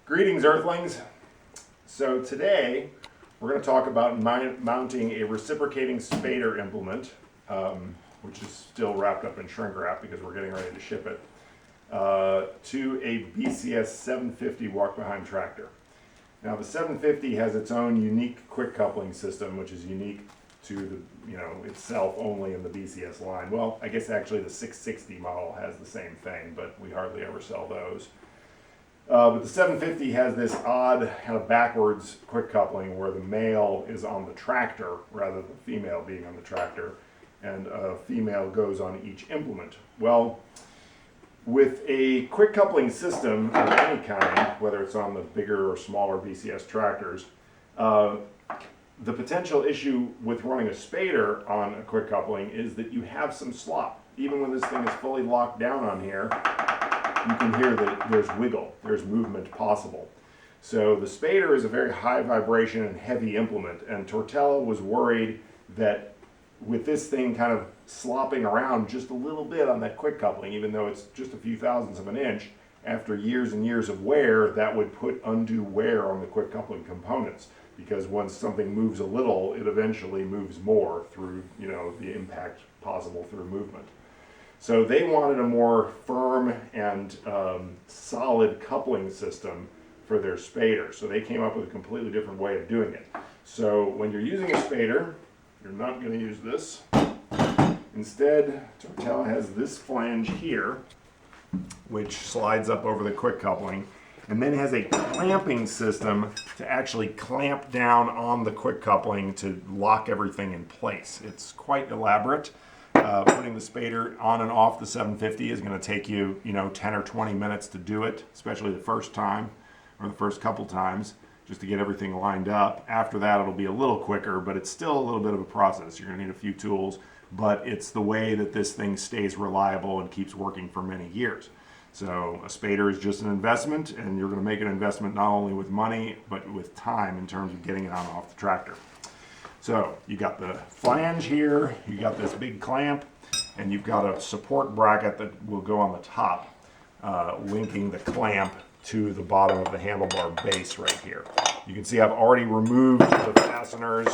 Greetings, Earthlings. So today we're going to talk about mounting a reciprocating spader implement, which is still wrapped up in shrink wrap because we're getting ready to ship it, to a BCS 750 walk-behind tractor. Now the 750 has its own unique quick coupling system, which is unique to the, itself only in the BCS line. Well, I guess actually the 660 model has the same thing, but we hardly ever sell those. But the 750 has this odd kind of backwards quick coupling where the male is on the tractor rather than the female being on the tractor, and a female goes on each implement. Well, with a quick coupling system of any kind, whether it's on the bigger or smaller BCS tractors, the potential issue with running a spader on a quick coupling is that you have some slop. Even when this thing is fully locked down on here, you can hear that there's wiggle, there's movement possible. So the spader is a very high vibration and heavy implement, and Tortella was worried that with this thing kind of slopping around just a little bit on that quick coupling, even though it's just a few thousandths of an inch, after years and years of wear, that would put undue wear on the quick coupling components. Because once something moves a little, it eventually moves more through, the impact possible through movement. So they wanted a more firm and solid coupling system for their spader. So they came up with a completely different way of doing it. So when you're using a spader, you're not going to use this. Instead, Tortella has this flange here, which slides up over the quick coupling, and then has a clamping system to actually clamp down on the quick coupling to lock everything in place. It's quite elaborate. Putting the spader on and off the 750 is going to take you, 10 or 20 minutes to do it, especially the first time or the first couple times, just to get everything lined up. After that, it'll be a little quicker, but it's still a little bit of a process. You're going to need a few tools, but it's the way that this thing stays reliable and keeps working for many years. So a spader is just an investment, and you're going to make an investment not only with money, but with time in terms of getting it on and off the tractor. So you got the flange here, you got this big clamp, and you've got a support bracket that will go on the top, linking the clamp to the bottom of the handlebar base right here. You can see I've already removed the fasteners.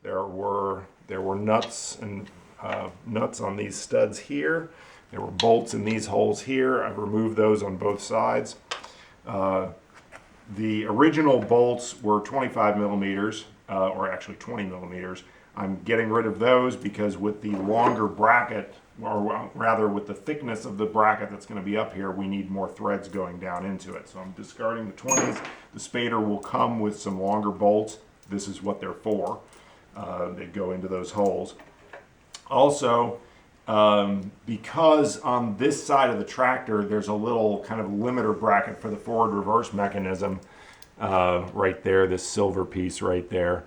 There were nuts and nuts on these studs here. There were bolts in these holes here. I've removed those on both sides. The original bolts were 25 millimeters. Or actually 20 millimeters. I'm getting rid of those because with the longer bracket, or rather with the thickness of the bracket that's going to be up here, we need more threads going down into it. So I'm discarding the 20s. The spader will come with some longer bolts. This is what they're for. They go into those holes. Also, because on this side of the tractor, there's a little kind of limiter bracket for the forward-reverse mechanism, right there, this silver piece right there.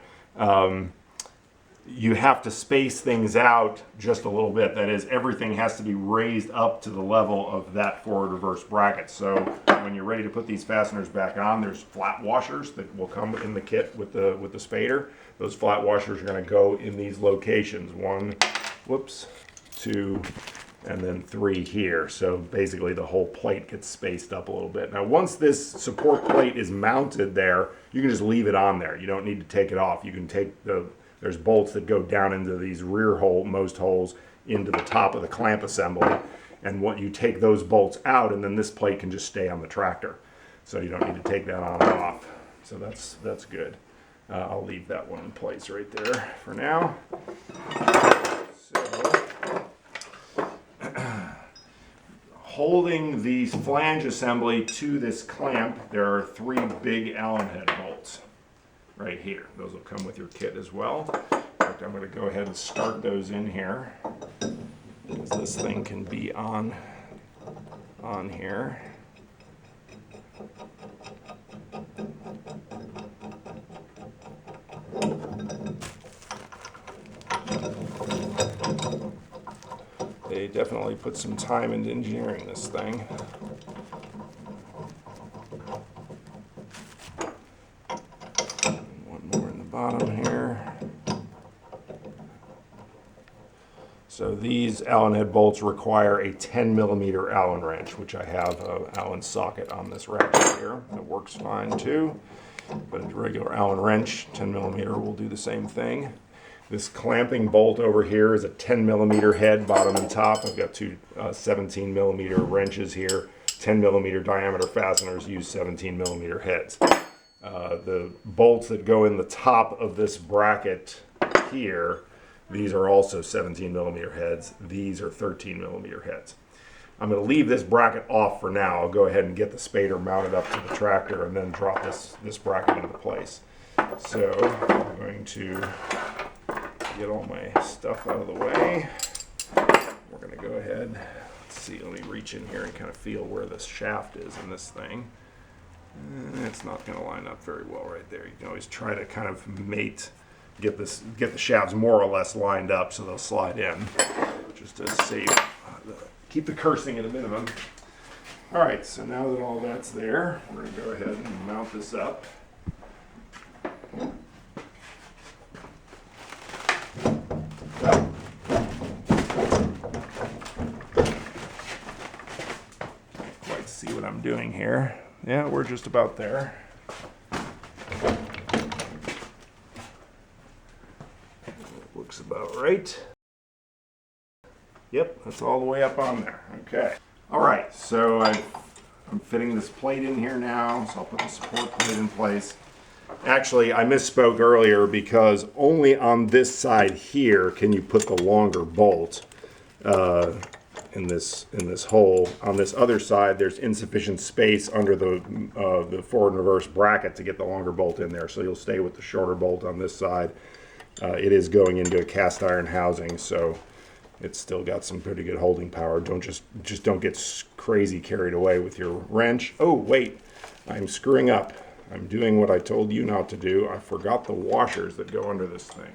You have to space things out just a little bit. That is, everything has to be raised up to the level of that forward-reverse bracket. So when you're ready to put these fasteners back on, there's flat washers that will come in the kit with the spader. Those flat washers are going to go in these locations. 1, 2, and then 3 here. So basically the whole plate gets spaced up a little bit. Now once this support plate is mounted there, you can just leave it on there. You don't need to take it off. You can take there's bolts that go down into these most holes into the top of the clamp assembly. And what you take those bolts out, and then this plate can just stay on the tractor. So you don't need to take that on and off. So that's good. I'll leave that one in place right there for now. Holding the flange assembly to this clamp, there are 3 big Allen head bolts right here. Those will come with your kit as well. In fact, I'm going to go ahead and start those in here, because this thing can be on here. They definitely put some time into engineering this thing. One more in the bottom here. So these Allen head bolts require a 10 millimeter Allen wrench, which I have an Allen socket on this ratchet here. That works fine too. But a regular Allen wrench, 10 millimeter, will do the same thing. This clamping bolt over here is a 10 millimeter head, bottom and top. I've got two 17 millimeter wrenches here. 10 millimeter diameter fasteners use 17 millimeter heads. The bolts that go in the top of this bracket here, these are also 17 millimeter heads. These are 13 millimeter heads. I'm going to leave this bracket off for now. I'll go ahead and get the spader mounted up to the tractor and then drop this bracket into place. So I'm going to get all my stuff out of the way. We're going to go ahead. Let's see, let me reach in here and kind of feel where this shaft is in this thing. It's not going to line up very well right there. You can always try to kind of get the shafts more or less lined up so they'll slide in, just to save, keep the cursing at a minimum. All right, so now that all that's there, we're going to go ahead and mount this up. Quite see what I'm doing here. Yeah, we're just about there. Looks about right. Yep, that's all the way up on there. Okay. All right, so I'm fitting this plate in here now, so I'll put the support plate in place. Actually, I misspoke earlier because only on this side here can you put the longer bolt in this hole. On this other side, there's insufficient space under the forward and reverse bracket to get the longer bolt in there, so you'll stay with the shorter bolt on this side. It is going into a cast iron housing, so it's still got some pretty good holding power. Just don't get crazy carried away with your wrench. Oh wait, I'm screwing up. I'm doing what I told you not to do. I forgot the washers that go under this thing.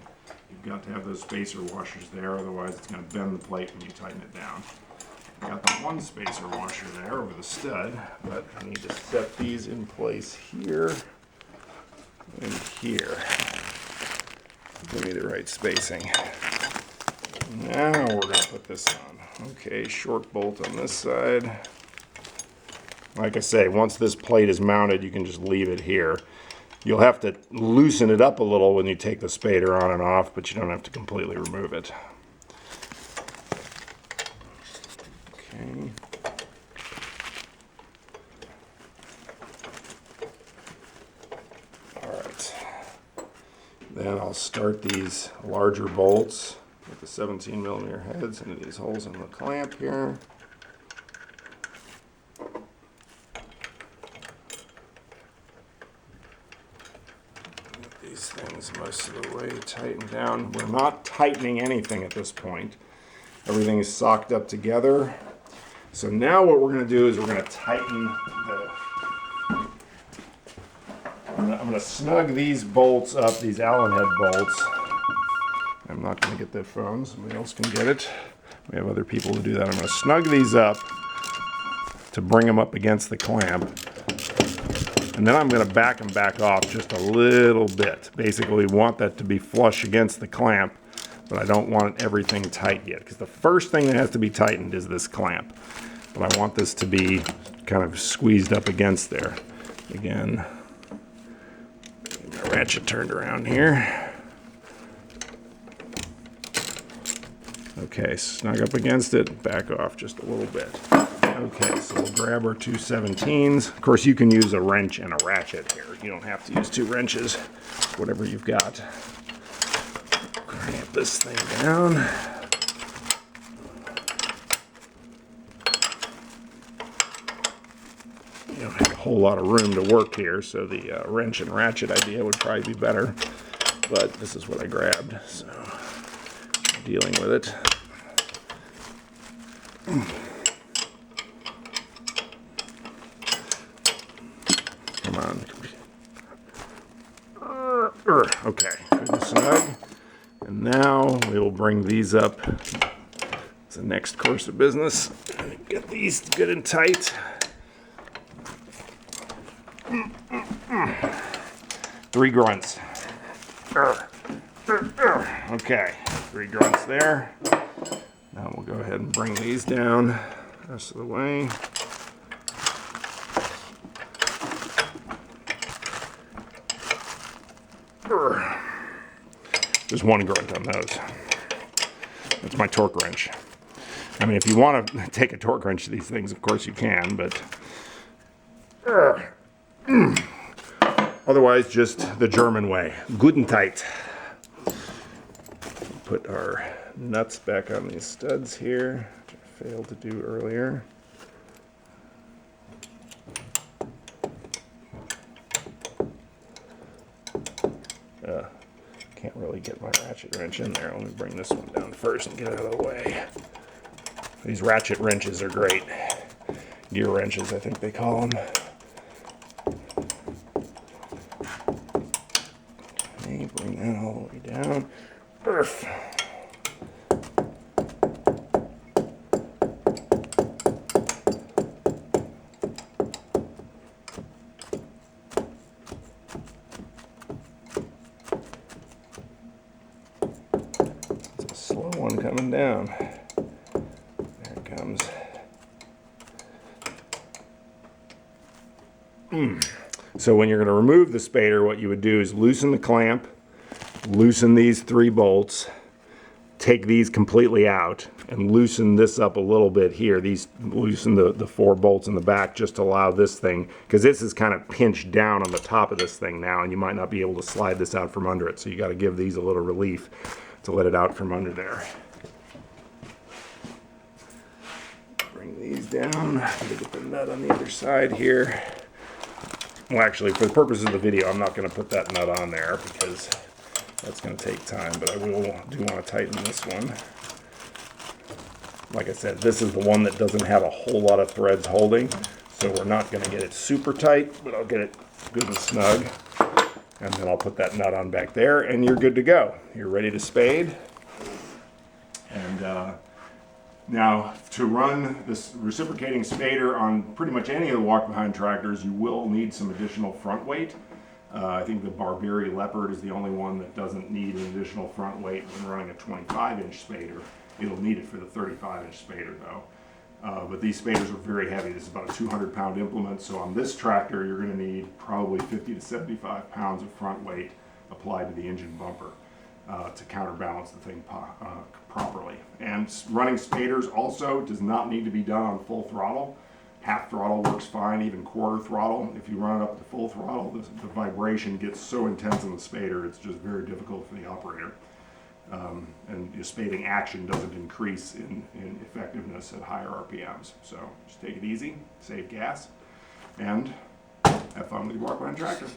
You've got to have those spacer washers there, otherwise it's going to bend the plate when you tighten it down. I've got the one spacer washer there over the stud, but I need to set these in place here and here. Give me the right spacing. Now we're going to put this on. Okay, short bolt on this side. Like I say, once this plate is mounted, you can just leave it here. You'll have to loosen it up a little when you take the spader on and off, but you don't have to completely remove it. Okay. All right. Then I'll start these larger bolts with the 17 millimeter heads into these holes in the clamp here. Get these things most of the way tightened down. We're not tightening anything at this point. Everything is socked up together. So now what we're going to do is we're going to tighten the... I'm going to snug these bolts up, these Allen head bolts. I'm not going to get that phone. Somebody else can get it. We have other people to do that. I'm going to snug these up to bring them up against the clamp. And then I'm going to back them back off just a little bit. Basically, we want that to be flush against the clamp, but I don't want everything tight yet, because the first thing that has to be tightened is this clamp. But I want this to be kind of squeezed up against there. Again, get my ratchet turned around here. Okay, snug up against it, back off just a little bit. Okay, so we'll grab our two 17s. Of course, you can use a wrench and a ratchet here. You don't have to use two wrenches, whatever you've got. Clamp this thing down. You don't have a whole lot of room to work here, so the wrench and ratchet idea would probably be better. But this is what I grabbed, so I'm dealing with it. Come on. Okay, good and snug. And now we will bring these up to the next course of business. Get these good and tight. Three grunts. Okay, 3 grunts there. ahead and bring these down the rest of the way. There's one grunt on those. That's my torque wrench. I mean, if you want to take a torque wrench to these things, of course you can, but otherwise, just the German way. Good and tight. Put our nuts back on these studs here, which I failed to do earlier. Can't really get my ratchet wrench in there. Let me bring this one down first and get it out of the way. These ratchet wrenches are great. Gear wrenches, I think they call them. Okay, bring that all the way down. Perf. It's a slow one coming down. There it comes. So when you're going to remove the spader, what you would do is loosen the clamp, loosen these 3 bolts, take these completely out, and loosen this up a little bit here. Loosen the 4 bolts in the back just to allow this thing, because this is kind of pinched down on the top of this thing now, and you might not be able to slide this out from under it. So you got to give these a little relief to let it out from under there. Bring these down. Get the nut on the other side here. Well, actually, for the purposes of the video, I'm not going to put that nut on there because that's going to take time, but I do want to tighten this one. Like I said, this is the one that doesn't have a whole lot of threads holding, so we're not going to get it super tight, but I'll get it good and snug. And then I'll put that nut on back there, and you're good to go. You're ready to spade. And now, to run this reciprocating spader on pretty much any of the walk-behind tractors, you will need some additional front weight. I think the Barberi Leopard is the only one that doesn't need an additional front weight when running a 25-inch spader. It'll need it for the 35-inch spader, though. But these spaders are very heavy. This is about a 200-pound implement, so on this tractor, you're going to need probably 50 to 75 pounds of front weight applied to the engine bumper to counterbalance the thing properly. And running spaders also does not need to be done on full throttle. Half throttle works fine, even quarter throttle. If you run it up to full throttle, the vibration gets so intense in the spader, it's just very difficult for the operator. And your spading action doesn't increase in effectiveness at higher RPMs. So just take it easy, save gas, and have fun with your walk-behind tractor.